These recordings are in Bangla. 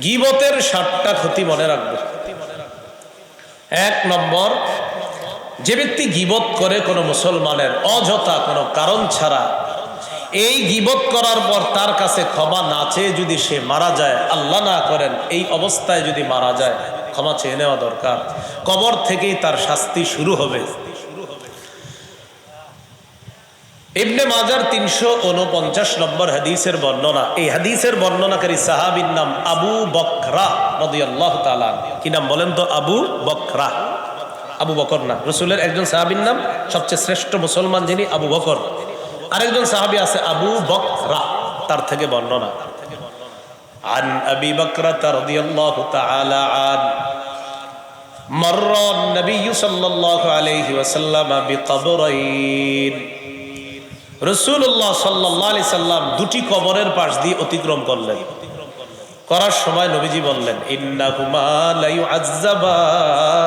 গীবতের 7টা ক্ষতি মনে রাখবে। 1 নম্বর, যে ব্যক্তি গীবত করে কোনো মুসলমানের অযথা কোনো কারণ ছাড়া, এই গীবত করার পর তার কাছে ক্ষমা না চেয়ে যদি সে মারা যায়, আল্লাহ না করেন এই অবস্থায় যদি মারা যায়, ক্ষমা চেয়ে নেওয়া দরকার। কবর থেকেই তার শাস্তি শুরু হবে। ইবনে মাজার 349 নম্বর হাদিসের বর্ণনা। এই হাদিসের বর্ণনাকারী সাহাবীর নাম আবু বকরা রাদিয়াল্লাহু তাআলা। কি নাম বলেন তো? আবু বকরা। আবু বকর না, রাসূলের একজন সাহাবীর নাম, সবচেয়ে শ্রেষ্ঠ মুসলমান যিনি, আবু বকর। আরেকজন সাহাবী আছে আবু বকরা, তার থেকে বর্ণনা। আন আবি বকরা রাদিয়াল্লাহু তাআলা আন মাররা নবী সাল্লাল্লাহু আলাইহি ওয়াসাল্লাম বিকবরাইন। রাসূলুল্লাহ সাল্লাল্লাহু আলাইহি সাল্লাম দুটি কবরের পাশ দিয়ে অতিক্রম করলেন। করার সময় নবীজি বললেন, ইন্নাহুমা লা ইউআযযাবান,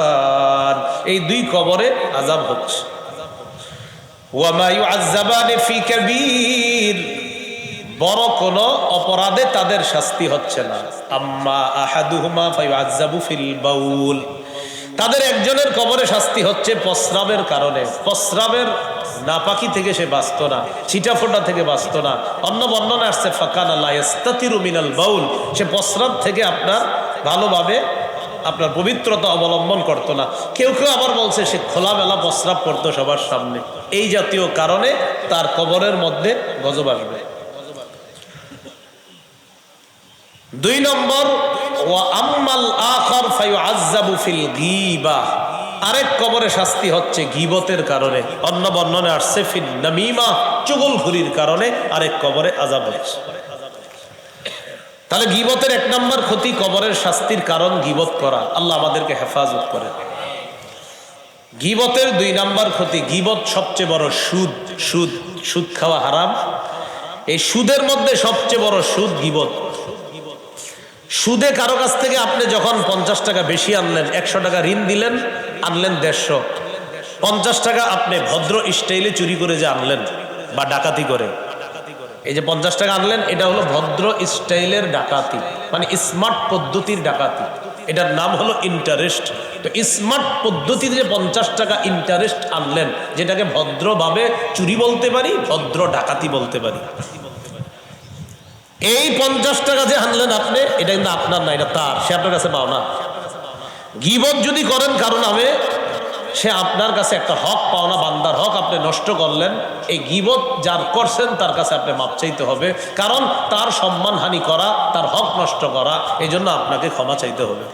এই দুই কবরে আযাব হচ্ছে। ওয়া মা ইউআযযাবানি ফি কাবীর, বড় কোনো অপরাধে তাদের শাস্তি হচ্ছে না। আম্মা আহাদুহুমা ফায়ুআযযাবু ফিল বাউল, তাদের একজনের কবরে শাস্তি হচ্ছে প্রস্রাবের কারণে। প্রস্রাবের নাপাকি থেকে সে বাঁচত না, ছিটাফোঁটা থেকে বাঁচত না। অন্য বর্ণনা আসছে ফাকানা লা ইস্তাতিরু মিনাল বাউল, সে প্রস্রাব থেকে আপনার ভালোভাবে আপনার পবিত্রতা অবলম্বন করতো না। কেউ কেউ আবার বলছে সে খোলামেলা প্রস্রাব করতো সবার সামনে। এই জাতীয় কারণে তার কবরের মধ্যে গজব আসবে। 2 নম্বর, ওয়া আম্মাল আখার ফায়ুআযযাবু ফিল গীবা, আরেক কবরে শাস্তি হচ্ছে গীবতের কারণে। অন্য বর্ণনা আসছে ফিন নামিমা, চুগলখুরির কারণে আরেক কবরে আযাব হচ্ছে। তাহলে গীবতের 1 নম্বর ক্ষতি, কবরের শাস্তির কারণ গীবত করা। আল্লাহ আমাদেরকে হেফাজত করেন। গীবতের 2 নম্বর ক্ষতি, গীবত সবচেয়ে বড় সুদ। সুদ, সুদ খাওয়া হারাম। এই সুদের মধ্যে সবচেয়ে বড় সুদ গীবত। সুদে কারো কাছ থেকে আপনি যখন 50 টাকা বেশি আনলেন, 100 টাকা ঋণ দিলেন, আনলেন 150, 50 টাকা আপনি ভদ্র স্টাইলে চুরি করে যে আনলেন বা ডাকাতি করে, এই যে 50 টাকা আনলেন, এটা হলো ভদ্র স্টাইলের ডাকাতি, মানে স্মার্ট পদ্ধতির ডাকাতি। এটার নাম হলো ইন্টারেস্ট। তো স্মার্ট পদ্ধতিতে যে 50 টাকা ইন্টারেস্ট আনলেন, যেটাকে ভদ্রভাবে চুরি বলতে পারি, ভদ্র ডাকাতি বলতে পারি। এই 50 টাকা যে আনলেন আপনি, এটা কিন্তু আপনার না, এটা তার, সে আপনার কাছে পাও না। গীবত যদি করেন কারণ নামে, সে আপনার কাছে একটা হক পাওনা, বান্দার হক আপনি নষ্ট করলেন। এই গীবত যার করছেন তার কাছে আপনি মাপ চাইতে হবে, কারণ তার সম্মানহানি করা, তার হক নষ্ট করা, এই জন্য আপনাকে ক্ষমা চাইতে হবে।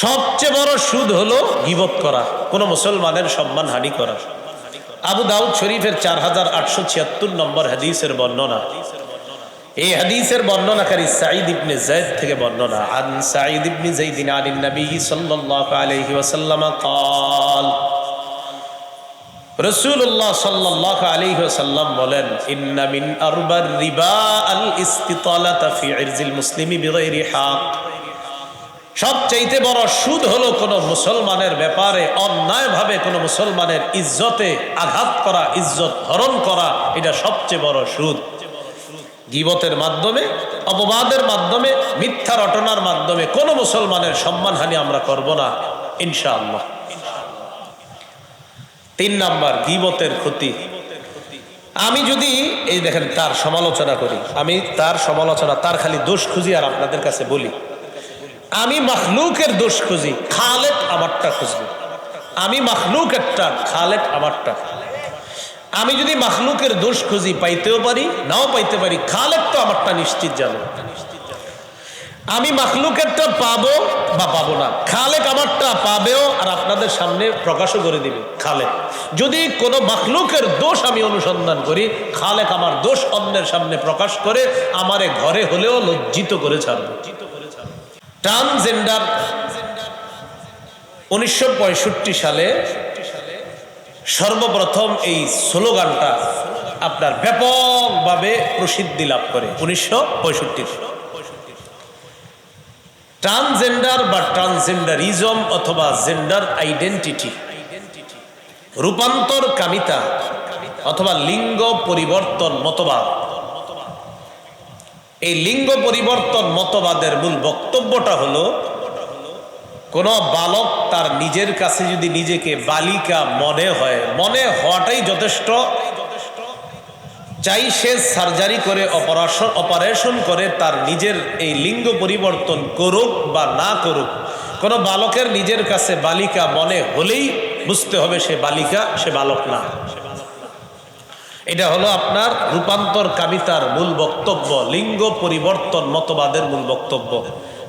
সবচেয়ে বড় সুদ হলো গীবত করা, কোনো মুসলমানের সম্মানহানি করা। আবু দাউদ শরীফের 4876 নম্বর হাদিসের বর্ণনা। এই হাদিসের বর্ণনাকারী সাঈদ ইবনে যায়েদ থেকে বর্ণনা। আন সাঈদ ইবনে যায়েদ আন নবী সাল্লাল্লাহু আলাইহি ওয়াসাল্লাম قال, রাসূলুল্লাহ সাল্লাল্লাহু আলাইহি ওয়াসাল্লাম বলেন, ইন্না মিন আরবার রিবা আল ইস্তিতালাতা ফি ইরজিল মুসলিমি বিগাইরি হক, সবচাইতে বড় সুদ হলো কোনো মুসলমানের ব্যাপারে অন্যায়ভাবে কোনো মুসলমানের ইজ্জতে আঘাত করা, ইজ্জত হরণ করা, এটা সবচেয়ে বড় সুদ। গীবতের মাধ্যমে, অপবাদের মাধ্যমে, মিথ্যা রটনার মাধ্যমে কোনো মুসলমানের সম্মানহানি আমরা করব না ইনশাআল্লাহ। 3 নাম্বার গীবতের ক্ষতি। আমি যদি এই দেখেন তার সমালোচনা করি, আমি তার সমালোচনা, তার খালি দোষ খুঁজি আর আপনাদের কাছে বলি, আমি মাখলুকের দোষ খুঁজি, খালেক আমারটা খুঁজবে। আমি মাখলুকেরটা, খালেক আমারটা। আমি যদি মাখলুকের দোষ খুঁজি, পাইতেও পারি, নাও পাইতে পারি, খালেক তো আমারটা নিশ্চিত জানো। আমি মাখলুকেরটা পাবো বা পাবো না, খালেক আমারটা পাবেও আর আপনাদের সামনে প্রকাশও করে দিবে খালেক। যদি কোনো মাখলুকের দোষ আমি অনুসন্ধান করি, খালেক আমার দোষ অন্যের সামনে প্রকাশ করে আমারে ঘরে হলেও লজ্জিত করে ছাড়বে। ট্রান্সজেন্ডার 1965 সালে সর্বপ্রথম এই স্লোগানটা আপনার ব্যাপকভাবে প্রসিদ্ধি লাভ করে 1965। ট্রান্সজেন্ডার বা ট্রান্সজেন্ডারিজম অথবা জেন্ডার আইডেন্টিটি, রূপান্তর কামিতা অথবা লিঙ্গ পরিবর্তন মতবাদ, এই লিঙ্গ পরিবর্তন মতবাদের মূল বক্তব্যটা হলো, কোন বালক তার নিজের কাছে যদি নিজেকে বালিকা মনে হয়, মনে হওয়াটাই যথেষ্ট, চাই সে সার্জারি করে অপারেশন করে তার নিজের এই লিঙ্গ পরিবর্তন করুক বা না করুক, কোন বালকের নিজের কাছে বালিকা মনে হলেই বুঝতে হবে সে বালিকা, সে বালক না। এটা হলো আপনার রূপান্তর কামিতার মূল বক্তব্য, লিঙ্গ পরিবর্তন মতবাদের মূল বক্তব্য।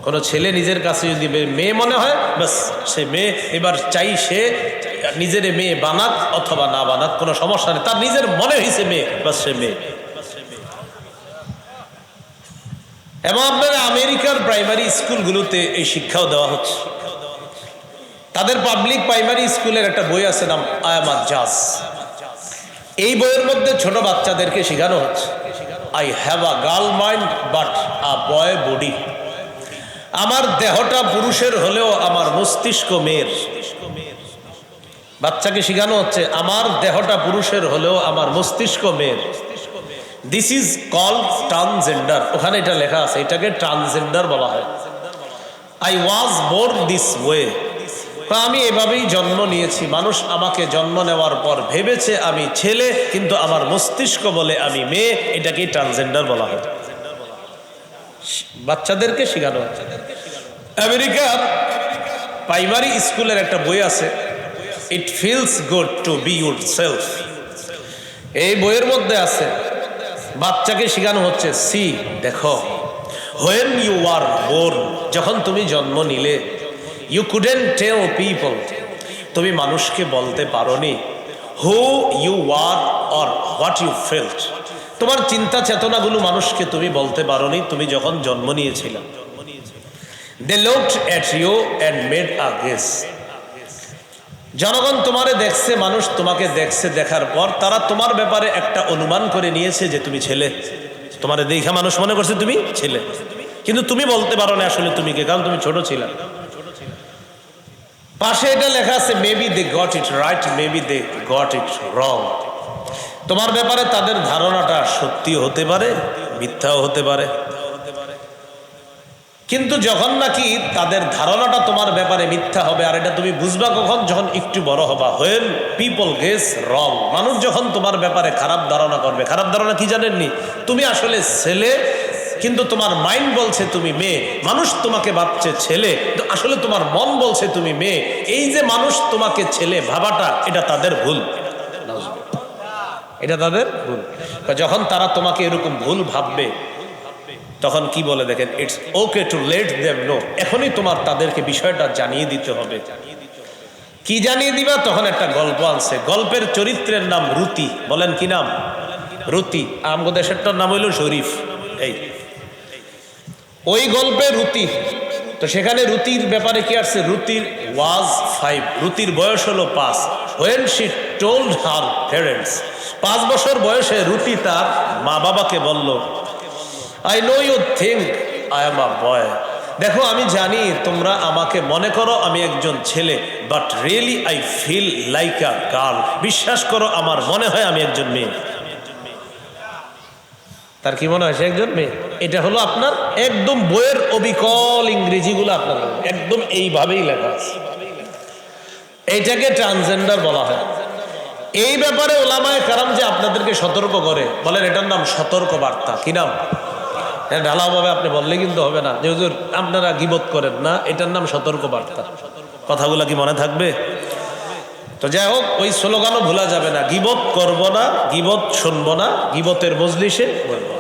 কোনো ছেলে নিজের কাছে যদি মেয়ে মনে হয়, বাস সে মেয়ে, এবার চাই সে নিজের মেয়ে বানাক অথবা না বানাক, কোনো সমস্যা নেই, তার নিজের মনে হয়েছে মেয়ে, বাস সে মেয়ে। এবং আপনার আমেরিকার প্রাইমারি স্কুলগুলোতে এই শিক্ষাও দেওয়া হচ্ছে। তাদের পাবলিক প্রাইমারি স্কুলের একটা বই আছে, নাম আই অ্যাম আ জাজ। এই বইয়ের মধ্যে ছোট বাচ্চাদেরকে শেখানো হচ্ছে, I have a girl mind but a boy body. আমার দেহটা পুরুষের হলেও আমার মস্তিষ্ক মেয়ের। বাচ্চাকে শেখানো হচ্ছে আমার দেহটা পুরুষের হলেও আমার মস্তিষ্ক মেয়ের। This is called transgender. ওখানে এটা লেখা আছে, এটাকে ট্রান্সজেন্ডার বলা হয়। I was born this way. আমি এভাবেই জন্ম নিয়েছি। মানুষ আমাকে জন্ম নেওয়ার পর ভেবেছে আমি ছেলে, কিন্তু আমার মস্তিষ্ক বলে আমি মেয়ে। এটাকেই ট্রান্সজেন্ডার বলা হয়। বাচ্চাদেরকে শেখানো হচ্ছে। আমেরিকার প্রাইমারি স্কুলের একটা বই আছে, it feels good to be yourself. এই বইয়ের মধ্যে আছে, বাচ্চাকে শেখানো হচ্ছে, সি দেখো, হোয়েন ইউ আর বোর্ন, যখন তুমি জন্ম নিলে, ইউ কুডেন্ট টেল পিপল, তুমি মানুষকে বলতে পারোনি who you are or what you felt, তোমার চিন্তা চেতনাগুলো মানুষকে তুমি বলতে পারোনি তুমি যখন জন্ম নিয়েছিলে। They looked at you and made a guess. জনগণ তোমারে দেখছে, মানুষ তোমাকে দেখছে, দেখার পর তারা তোমার ব্যাপারে একটা অনুমান করে নিয়েছে যে তুমি ছেলে। তোমারে দেখে মানুষ মনে করছে তুমি ছেলে, কিন্তু তুমি বলতে পারো না আসলে তুমি কে, কারণ তুমি ছোট ছিলে। পাশে এটা লেখা আছে, maybe they got it right, maybe they got it wrong. তোমার ব্যাপারে তাদের ধারণাটা সত্যি হতে পারে, মিথ্যাও হতে পারে। কিন্তু যখন নাকি তাদের ধারণাটা তোমার ব্যাপারে মিথ্যা হবে, আর এটা তুমি বুঝবা কখন, যখন একটু বড় হবা। হোয়েন পিপল গেস রং, মানুষ যখন তোমার ব্যাপারে খারাপ ধারণা করবে। খারাপ ধারণা কি জানেননি? তুমি আসলে ছেলে, কিন্তু তোমার মাইন্ড বলছে তুমি মেয়ে। মানুষ তোমাকে ভাবছে ছেলে, আসলে তোমার মন বলছে তুমি মেয়ে। এই যে মানুষ তোমাকে ছেলে ভাবাটা, এটা তাদের ভুল, এটা তাদের ভুল। যখন তারা তোমাকে এরকম ভুল ভাববে, তখন কি বলে দেখেন, it's okay to let them know. এখনই তোমার তাদেরকে বিষয়টা জানিয়ে দিতে হবে। কি জানিয়ে দিবা? তখন একটা গল্প আনছে, গল্পের চরিত্রের নাম রুতি। বলেন কি নাম? রুতি। আমগো দেশেরটার নাম হইল শরীফ। এই ওই গল্পে রুতি, তো সেখানে রুতির ব্যাপারে কি আসছে? রুতির ওয়াজ 5, রুতির বয়স হলো 5। When she told her parents, 5 বছর বয়সে রুতি তার মা বাবাকে বলল, I know you think I am a boy. দেখো আমি জানি তোমরা আমাকে মনে করো আমি একজন ছেলে, but really I feel like a girl. বিশ্বাস করো আমার মনে হয় আমি একজন মেয়ে। তার কি মনে হয় সে একজন মেয়ে? এটা হলো আপনার একদম বইয়ের অবিকল ইংরেজিগুলো আপনার একদম এইভাবেই লেখা আছে। এইটাকে ট্রান্সজেন্ডার বলা হয়। এই ব্যাপারে ওলামায়ে কেরাম যে আপনাদেরকে সতর্ক করে, বলেন এটার নাম সতর্ক বার্তা। কি নাম? ঢালাওভাবে আপনি বললে কিন্তু হবে না যে হুজুর আপনারা গীবত করেন না, এটার নাম সতর্ক বার্তা। কথাগুলো কি মনে থাকবে? তো যাই হোক, ওই স্লোগানও ভোলা যাবে না, গীবত করব না, গীবত শুনবো না, গীবতের মজলিসে বলবো।